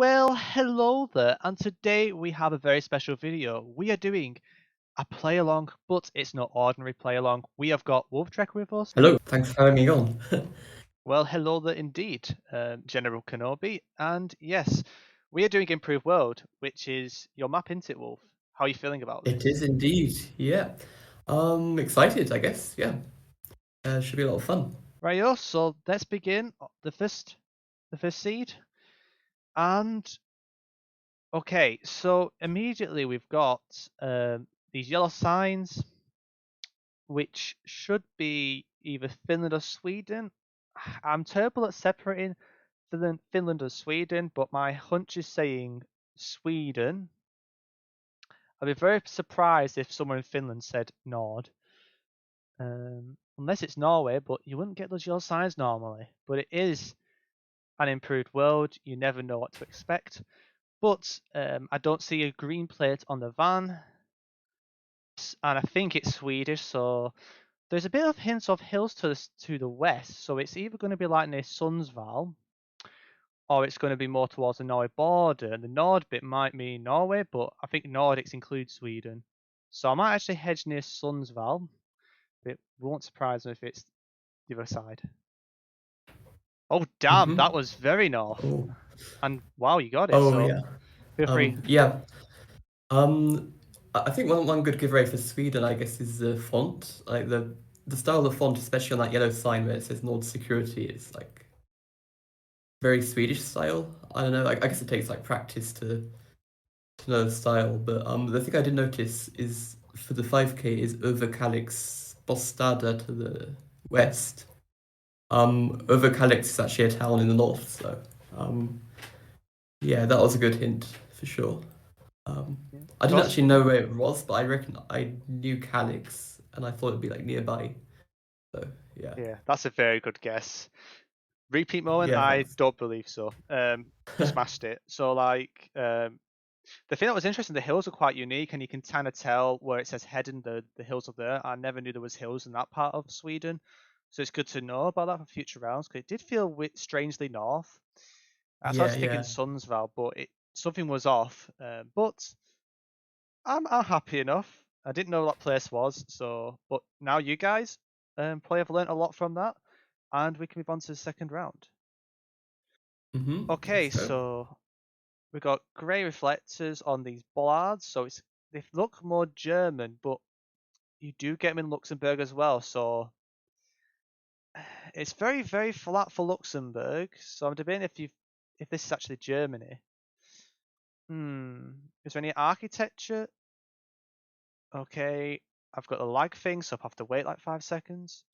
Well, hello there, and today we have a very special video. We are doing a play along, but it's not ordinary play along. We have got Wolftrekker with us. Hello, thanks for having me on. Well, hello there indeed, General Kenobi. And yes, we are doing Improved World, which is your map, isn't it, Wolf? How are you feeling about It this? is indeed, yeah. Excited, I guess, yeah. Should be a lot of fun. Right, so let's begin. The first seed. And okay, so immediately we've got these yellow signs, which should be either Finland or Sweden. I'm terrible at separating Finland and Sweden, but my hunch is saying Sweden. I'd be very surprised if someone in Finland said Nord. Unless it's Norway, but you wouldn't get those yellow signs normally. But it is an improved world. You never know what to expect. But I don't see a green plate on the van, and I think it's Swedish, so there's a bit of hints of hills to the west, so it's either going to be like near Sundsvall, or it's going to be more towards the Norway border. And the Nord bit might mean Norway, but I think Nordics include Sweden. So I might actually hedge near Sundsvall, but it won't surprise me if it's the other side. Oh damn, Mm-hmm. that was very north. Oh, And wow, you got it, oh so yeah. feel free. Yeah. I think one good giveaway for Sweden, I guess, is the font. Like the style of the font, especially on that yellow sign where it says Nord Security, is like very Swedish style. I don't know. I guess it takes like practice to know the style, but the thing I did notice is for the 5K is Överkalix Bostada to the west. Överkalix is actually a town in the north, so um, yeah, that was a good hint for sure. Yeah. I didn't Yours? actually know where it was, but I reckon I knew Calix, and I thought it'd be like nearby. So yeah, Yeah, that's a very good guess. Repeat moment? yeah, I thanks. don't believe so. You smashed it. So like, the thing that was interesting, the hills are quite unique, and you can kind of tell where it says Hedden, the hills are there. I never knew there was hills in that part of Sweden, so it's good to know about that for future rounds because it did feel strangely north. So I was Yeah, thinking yeah. Sundsvall, but something was off. But I'm happy enough. I didn't know what that place was, so but now you guys probably have learnt a lot from that, and we can move on to the second round. Okay, Let's go. so we've got grey reflectors on these bollards, so they look more German, but you do get them in Luxembourg as well, so it's very flat for Luxembourg. So I'm debating if this is actually Germany. Is there any architecture? Okay, I've got the lag thing, so I have to wait like 5 seconds.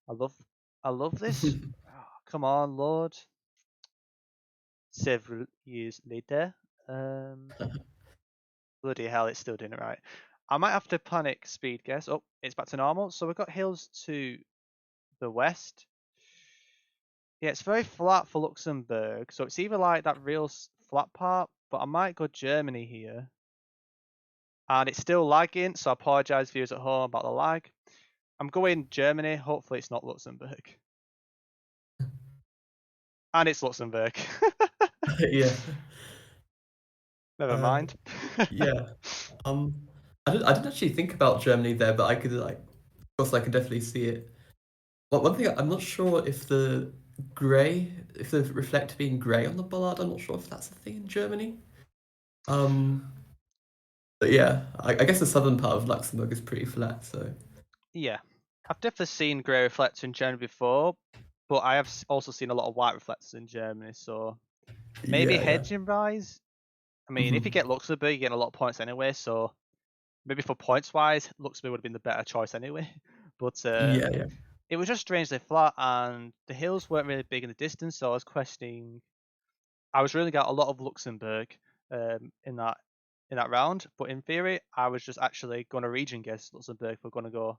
I love I love this. Oh, come on, Lord. Several years later. Um Bloody hell, it's still doing it right. I might have to panic speed guess. Oh, it's back to normal. So we've got hills to the west. Yeah, it's very flat for Luxembourg. So it's either like that real flat part, but I might go Germany here. And it's still lagging, so I apologise viewers at home about the lag. I'm going Germany. Hopefully it's not Luxembourg. And it's Luxembourg. Yeah, Never uh, mind. yeah. Um, I didn't actually think about Germany there, but I could like, of course, I could definitely see it. But one thing I'm not sure if if the reflector being grey on the bollard, I'm not sure if that's a thing in Germany. Um, but yeah, I guess the southern part of Luxembourg is pretty flat, so Yeah, I've definitely seen grey reflectors in Germany before, but I have also seen a lot of white reflectors in Germany. So maybe yeah, yeah. hedging rise. I mean, if you Mhm. get Luxembourg, you're getting a lot of points anyway. So maybe for points wise, Luxembourg would have been the better choice anyway. But Yeah, yeah. it was just strangely flat, and the hills weren't really big in the distance. So I was questioning. I was ruling out a lot of Luxembourg in that round, but in theory, I was just actually going to region guess Luxembourg. We're going to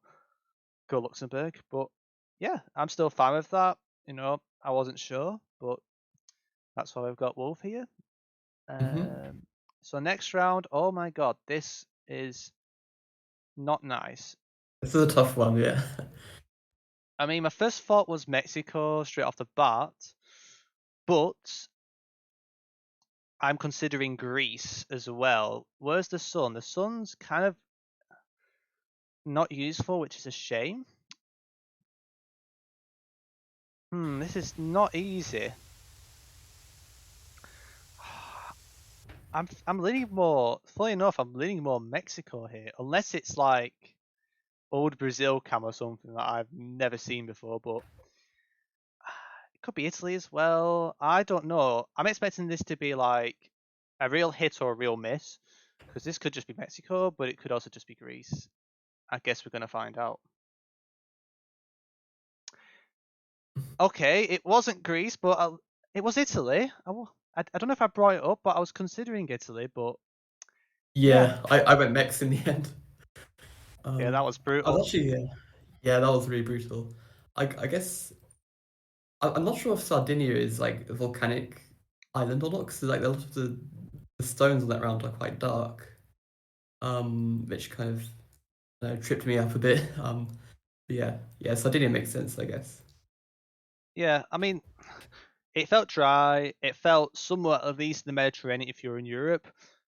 go Luxembourg, but yeah, I'm still fine with that. I wasn't sure, but that's why we've got Wolf here. Mhm. Um, so next round, oh my god, this is not nice. This is a tough one, yeah. I mean, my first thought was Mexico straight off the bat, but I'm considering Greece as well. Where's the sun? The sun's kind of not useful, which is a shame. This is not easy. I'm leaning more. Funny enough, I'm leaning more Mexico here, unless it's like old Brazil cam or something that I've never seen before. But it could be Italy as well. I don't know. I'm expecting this to be like a real hit or a real miss, because this could just be Mexico, but it could also just be Greece. I guess we're gonna find out. Okay, it wasn't Greece, but it was Italy. I don't know if I brought it up, but I was considering Italy. But yeah, Yeah, I went Mex in the end. yeah, that was I was brutal. actually yeah, that was really brutal. I guess I'm not sure if Sardinia is like a volcanic island or not, because like a lot of the stones on that round are quite dark, which kind of tripped me up a bit. But yeah, Sardinia makes sense, I guess. Yeah, I mean, it felt dry. It felt somewhat at least in the Mediterranean if you're in Europe.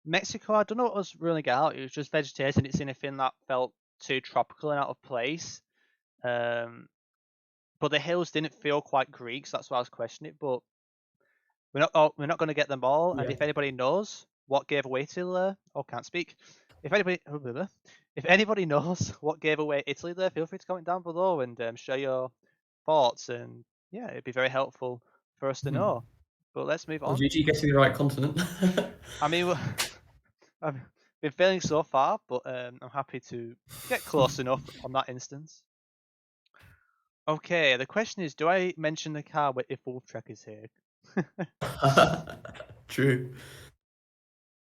Mexico, I don't know what was really get out. It was just vegetation. It's anything that felt too tropical and out of place. Um, but the hills didn't feel quite Greek, so that's why I was questioning it. But we're not going to get them all. And Yeah. if anybody knows what gave away Italy there, or can't speak, if anybody if anybody knows what gave away Italy there, feel free to comment down below and share your thoughts. And yeah, it'd be very helpful for us to Hmm. know. But let's move Well, on. GG getting the right continent. I mean, I've been failing so far, but I'm happy to get close enough on that instance. Okay, the question is, do I mention the car if Wolftrekker is here? True.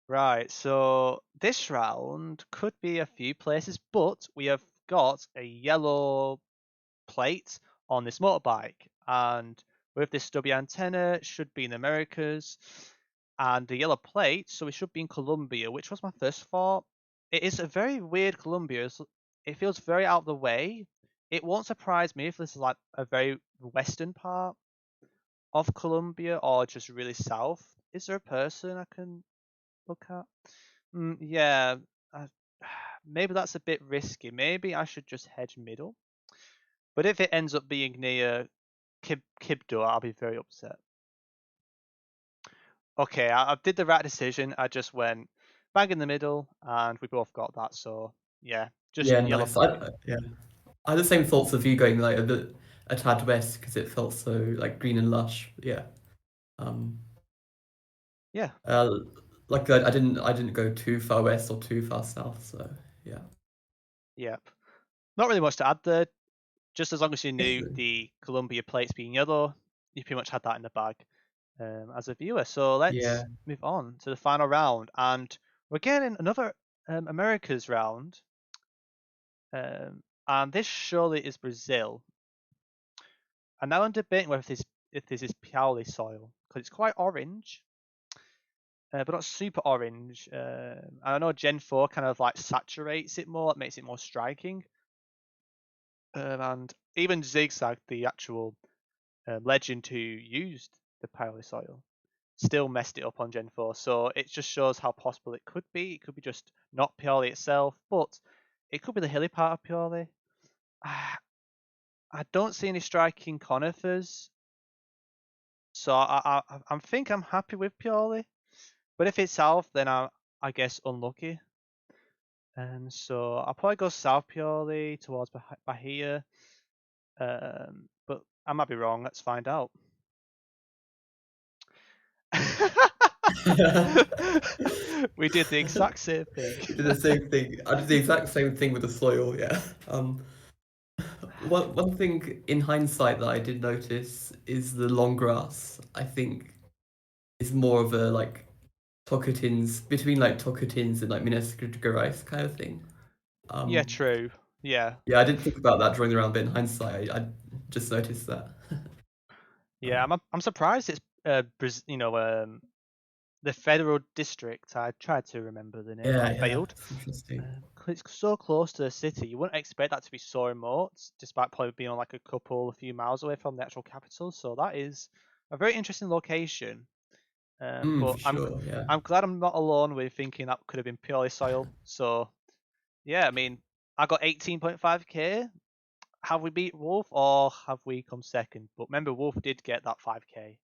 Right, so this round could be a few places, but we have got a yellow plate on this motorbike, and with this stubby antenna, it should be in the Americas, and the yellow plate, so we should be in Colombia, which was my first thought. It is a very weird Colombia. It feels very out of the way. It won't surprise me if this is like a very western part of Colombia or just really south. Is there a person I can look at? Yeah, I, maybe that's a bit risky. Maybe I should just hedge middle. But if it ends up being near Kibdo, I'll be very upset. Okay, I did the right decision. I just went bang in the middle, and we both got that. So yeah, just Yeah, yellow nice. plate. Yeah, I had the same thoughts of you going like a tad west because it felt so like green and lush. Yeah. Um. Yeah, Uh. Like I didn't go too far west or too far south. So yeah. yep. Not really much to add there. Just as long as you Yes. knew the Columbia plates being yellow, you pretty much had that in the bag as a viewer. So let's Yeah. move on to the final round, and we're getting another Americas round. And this surely is Brazil. And now I'm debating whether this is Piauí soil because it's quite orange, but not super orange. And I know Gen 4 kind of like saturates it more, it makes it more striking. And even Zigzag, the actual legend who used the Piauí soil, still messed it up on Gen 4. So it just shows how possible it could be. It could be just not Piauí itself, but it could be the hilly part of Piauí. I don't see any striking conifers, so I think I'm happy with Pioli. But if it's south, then I guess unlucky. And so I'll probably go south Pioli towards Bahia. But I might be wrong. Let's find out. We did the exact same thing. We did the same thing. I did the exact same thing with the soil. Yeah. One thing in hindsight that I did notice is the long grass. I think is more of a like Tocantins between like Tocantins and like Minas Gerais kind of thing. Yeah, Um, true. Yeah, yeah, I didn't think about that drawing around, but in hindsight, I just noticed that. yeah. I'm surprised it's the federal district. I tried to remember the name, but I Yeah, failed. it's interesting. 'Cause it's so close to the city, you wouldn't expect that to be so remote, despite probably being on like a few miles away from the actual capital. So that is a very interesting location. But For sure, yeah. I'm glad I'm not alone with thinking that could have been purely soil. So yeah, I mean, I got 18.5k. Have we beat Wolf or have we come second? But remember, Wolf did get that 5k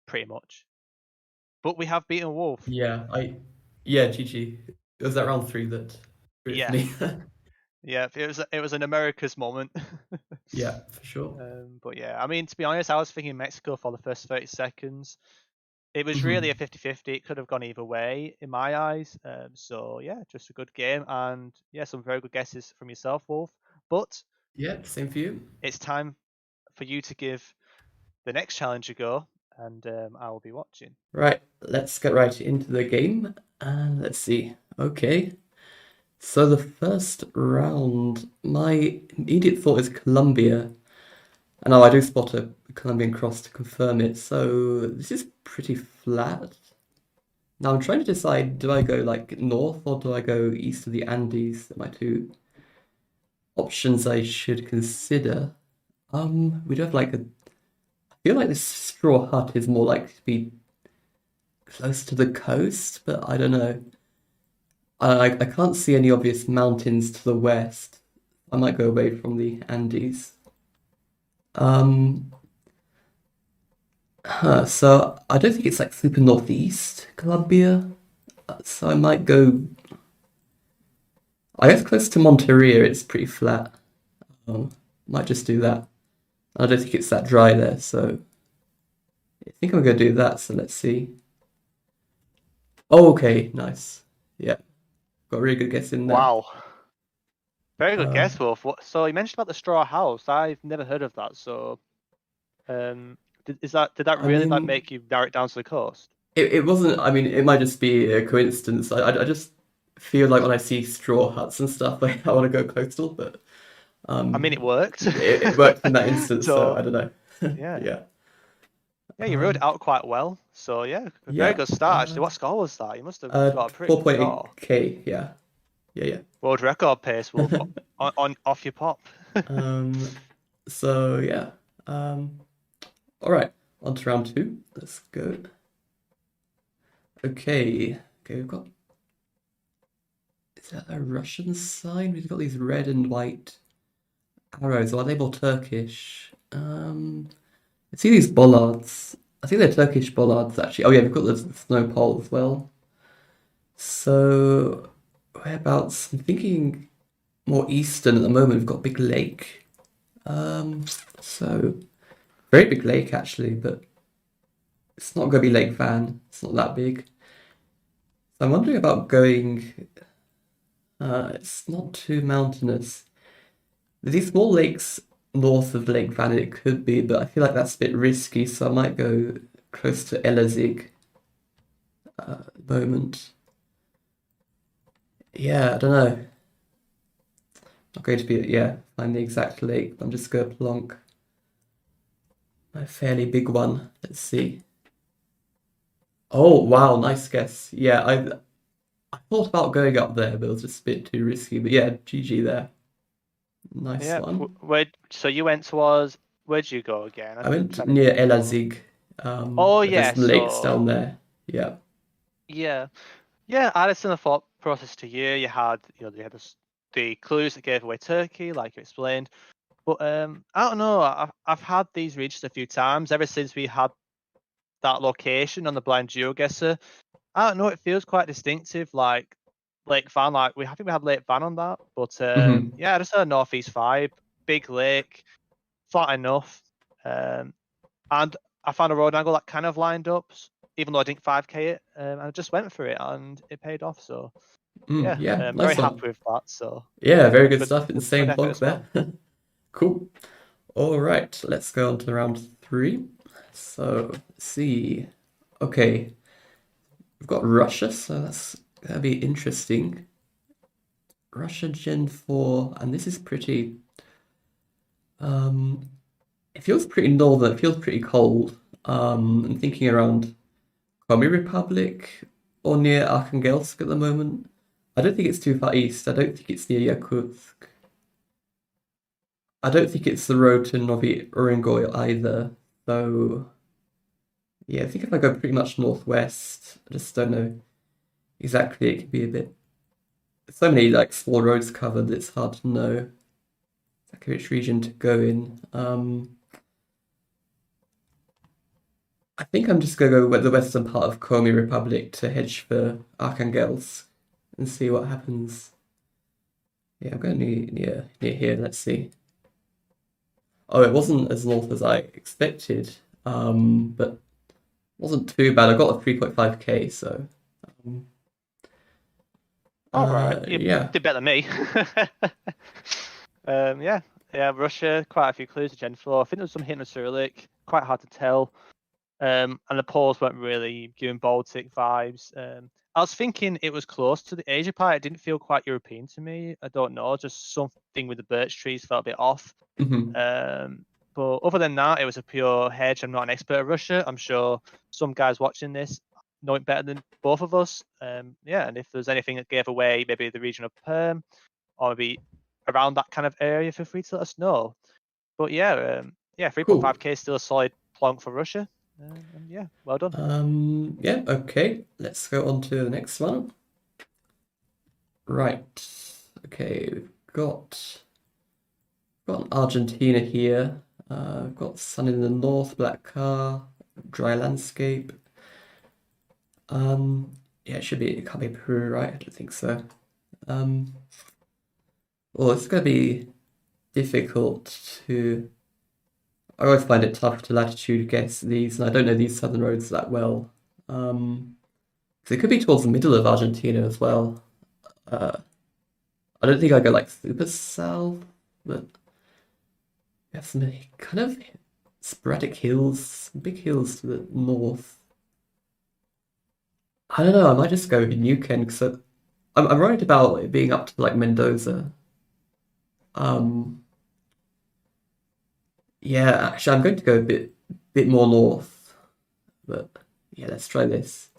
pretty much. But we have beaten Wolf. Yeah, yeah, GG. It was that round 3 that threw it for Yeah, me. yeah. It was an America's moment. Yeah, for sure. But yeah, I mean, to be honest, I was thinking Mexico for the first 30 seconds. It was really a Hmm. 50-50. It could have gone either way in my eyes. So yeah, just a good game and yeah, some very good guesses from yourself, Wolf. But Yeah, same for you. it's time for you to give the next challenge a go, and I will be watching. Right, let's get right into the game. And let's see. Okay. So the first round, my immediate thought is Colombia. And now I do spot a Colombian cross to confirm it. So this is pretty flat. Now I'm trying to decide, do I go like north or do I go east of the Andes? They're my two options I should consider. We do have like I feel like this straw hut is more likely to be close to the coast, but I don't know. I can't see any obvious mountains to the west. I might go away from the Andes. Um, so I don't think it's like super northeast Colombia. So I might go. I guess close to Monteria, it's pretty flat. Um, might just do that. I don't think it's that dry there, so I think I'm gonna do that. So let's see. Oh, okay, nice. Yeah, got a really good guess in there. Wow, very good Uh, guess, Wolf. So you mentioned about the straw house. I've never heard of that. So did that I really like mean, make you narrow it down to the coast? it wasn't. I mean, it might just be a coincidence. I just feel like when I see straw huts and stuff, I want to go coastal, but I mean, um, it worked. it worked in that instance, so So I don't know. yeah, Yeah. yeah, you wrote it Um, out quite well. So yeah, a very yeah. good start actually. What score was that? You must have got a pretty good score. 4.8K. Yeah. Yeah. World record pace, Wolf. Yeah. On off your pop. Um, so yeah. Um, all right. On to round 2. Let's go. Okay. Okay, we've got. Is that a Russian sign? We've got these red and white arrows. Are they all Turkish? I see these bollards. I think they're Turkish bollards actually. Oh yeah, we've got the snow pole as well. So whereabouts? I'm thinking more eastern at the moment. We've got Big Lake. So very big lake actually, but it's not going to be Lake Van. It's not that big. So I'm wondering about going. It's not too mountainous. There's these small lakes north of Lake Van, it could be, but I feel like that's a bit risky, so I might go close to Elazig at the moment. Yeah, I don't know. Not going to be, yeah, find the exact lake. I'm just going to plonk a fairly big one. Let's see. Oh, wow, nice guess. Yeah, I thought about going up there, but it was just a bit too risky. But yeah, GG there. Nice Yeah. one. So you went towards, where'd you go again? I I'm went trying to near recall. Elazig. Oh There's yeah. some lakes So down there. Yeah. yeah, yeah. I had a similar thought process to you. You had the clues that gave away Turkey, like you explained. But I don't know. I've had these regions a few times ever since we had that location on the blind GeoGuessr. I don't know. It feels quite distinctive, like Lake Van. I think we had Lake Van on that, but Hmm. yeah, just a northeast vibe, big lake, flat enough, and I found a road angle that kind of lined up, even though I didn't 5k it, and I just went for it, and it paid off. So yeah, Yeah, very nice one. happy with that. So Yeah, very yeah, good good, stuff. good, good Insane effort plonk as there. well. Cool. All right, let's go on to round 3. So, let's see. Okay, we've got Russia, so that's gonna be interesting. Russia Gen 4, and this is pretty, um, it feels pretty northern, it feels pretty cold. I'm thinking around Komi Republic or near Arkhangelsk at the moment. I don't think it's too far east. I don't think it's near Yakutsk. I don't think it's the road to Novi Urengoy either. So Yeah, I think if I go pretty much northwest, I just don't know exactly. It could be a bit. So many like small roads covered, it's hard to know exactly which region to go in. I think I'm just gonna go with the western part of Komi Republic to hedge for Arkhangelsk and see what happens. Yeah, I'm going near here. Let's see. Oh, it wasn't as north as I expected, but wasn't too bad. I got a 3.5k, so um, All right, you yeah. did better than me. Yeah, yeah, Russia, quite a few clues to Gen 4. I think there was some hint of Cyrillic, quite hard to tell. And the Poles weren't really giving Baltic vibes. I was thinking it was close to the Asia part. It didn't feel quite European to me. I don't know, just something with the birch trees felt a bit off. Mhm. Um, but other than that, it was a pure hedge. I'm not an expert at Russia. I'm sure some guys watching this know it better than both of us. Yeah, and if there's anything that gave away, maybe the region of Perm or maybe around that kind of area, feel free to let us know. But yeah, yeah, Cool. 3.5k is still a solid plonk for Russia. And yeah, well done. Yeah, okay. Let's go on to the next one. Right. Okay, we've got Argentina here. We've got sun in the north, black car, dry landscape. Yeah, it can't be Peru, right? I don't think so. Um, well, it's gonna be difficult to. I always find it tough to latitude guess these, and I don't know these southern roads that well. Um, 'Cause it could be towards the middle of Argentina as well. Uh, I don't think I go like super south, but we have some kind of sporadic hills, big hills to the north. I don't know. I might just go with Nuken because I'm worried about it being up to like Mendoza. Um, yeah, actually, I'm going to go a bit more north, but yeah, let's try this.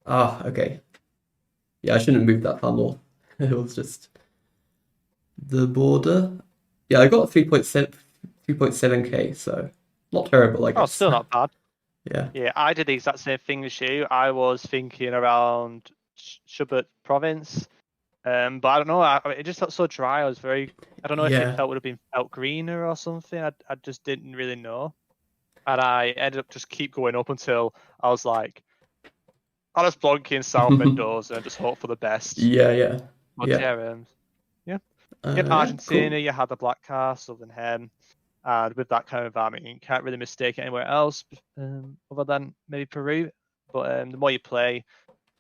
Ah, okay. Yeah, I shouldn't have moved that far north. It was just the border. Yeah, I got 3.7k, so not terrible, I Oh, guess. still not bad. Yeah. Yeah, I did the exact same thing as you. I was thinking around Shubert province, but I don't know. It just felt so dry. I was very. I don't know if it Yeah. felt would have been felt greener or something. I just didn't really know, and I ended up just keep going up until I was like, I'll just blonk in South Mendoza and just hope for the best. Yeah, yeah. But Yeah. yeah, yeah. Yep, Yeah, Argentina, cool. you had the Black Car, Southern Hem, and with that kind of environment, you can't really mistake it anywhere else other than maybe Peru. But the more you play,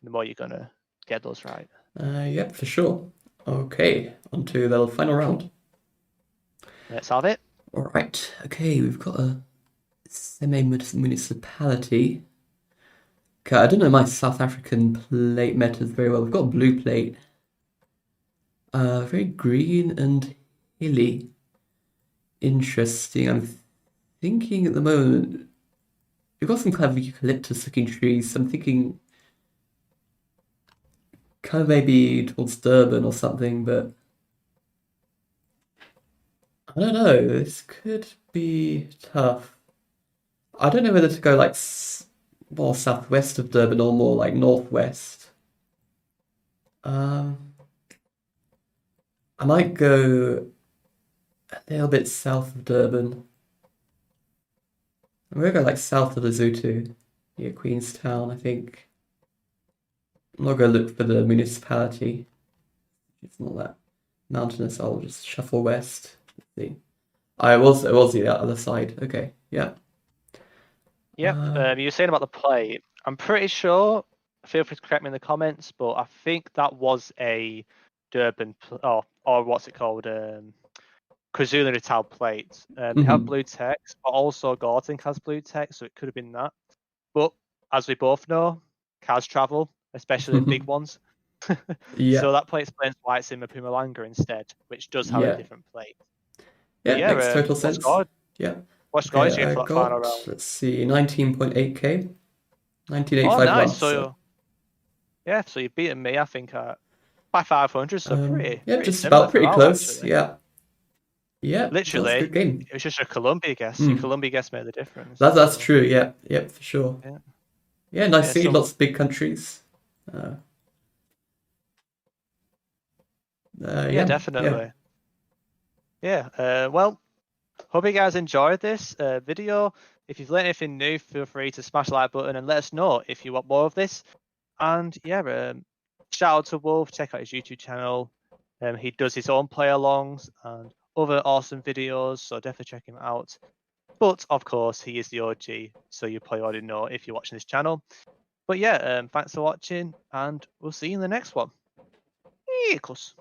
the more you're gonna get those right. Yep, for sure. Okay, on to the final round. Let's have it. All right. Okay, we've got a semi-municipality. Okay, I don't know my South African plate methods very well. We've got a blue plate. Very green and hilly. Interesting. I'm thinking at the moment we've got some kind of eucalyptus-looking trees. So I'm thinking kind of maybe towards Durban or something, but I don't know. This could be tough. I don't know whether to go like more southwest of Durban or more like northwest. Um, I might go a little bit south of Durban. I'm gonna go like south of Lesotho, near Queenstown, I think. I'm not gonna look for the municipality. It's not that mountainous. I'll just shuffle west. Let's see. It was the other side. Okay, yeah. Yep. You were saying about the play. I'm pretty sure. Feel free to correct me in the comments, but I think that was a Durban or what's it called? KwaZulu-Natal plate. They have Hmm. blue text, but also Gorting has blue text, so it could have been that. But as we both know, cars travel, especially the big ones. Yeah, So that plate explains why it's in Mpumalanga instead, which does have a yeah, different plate. But yeah. yeah, Makes total what sense. score? Yeah. What score Okay, did you get I for that final got, round? let's see, 19.8k, Oh, nice. 19,851. So, Yeah, so you've beaten me, I think, by 500. So yeah, pretty just similar about pretty throughout, close. actually. Yeah. Yeah, that's a Literally, good game. it was just a Columbia guess. Your Columbia guess made the difference. That's So true. Yeah, yep, for sure. yeah, Yeah, nice yeah, seeing some lots of big countries. Uh, yeah, yeah, yeah. definitely. Yeah. Well, hope you guys enjoyed this video. If you've learned anything new, feel free to smash the like button and let us know if you want more of this. And yeah, shout out to Wolf. Check out his YouTube channel. He does his own play alongs and other awesome videos, so definitely check him out. But of course, he is the OG, so you probably already know if you're watching this channel. But yeah, thanks for watching, and we'll see you in the next one. Equals.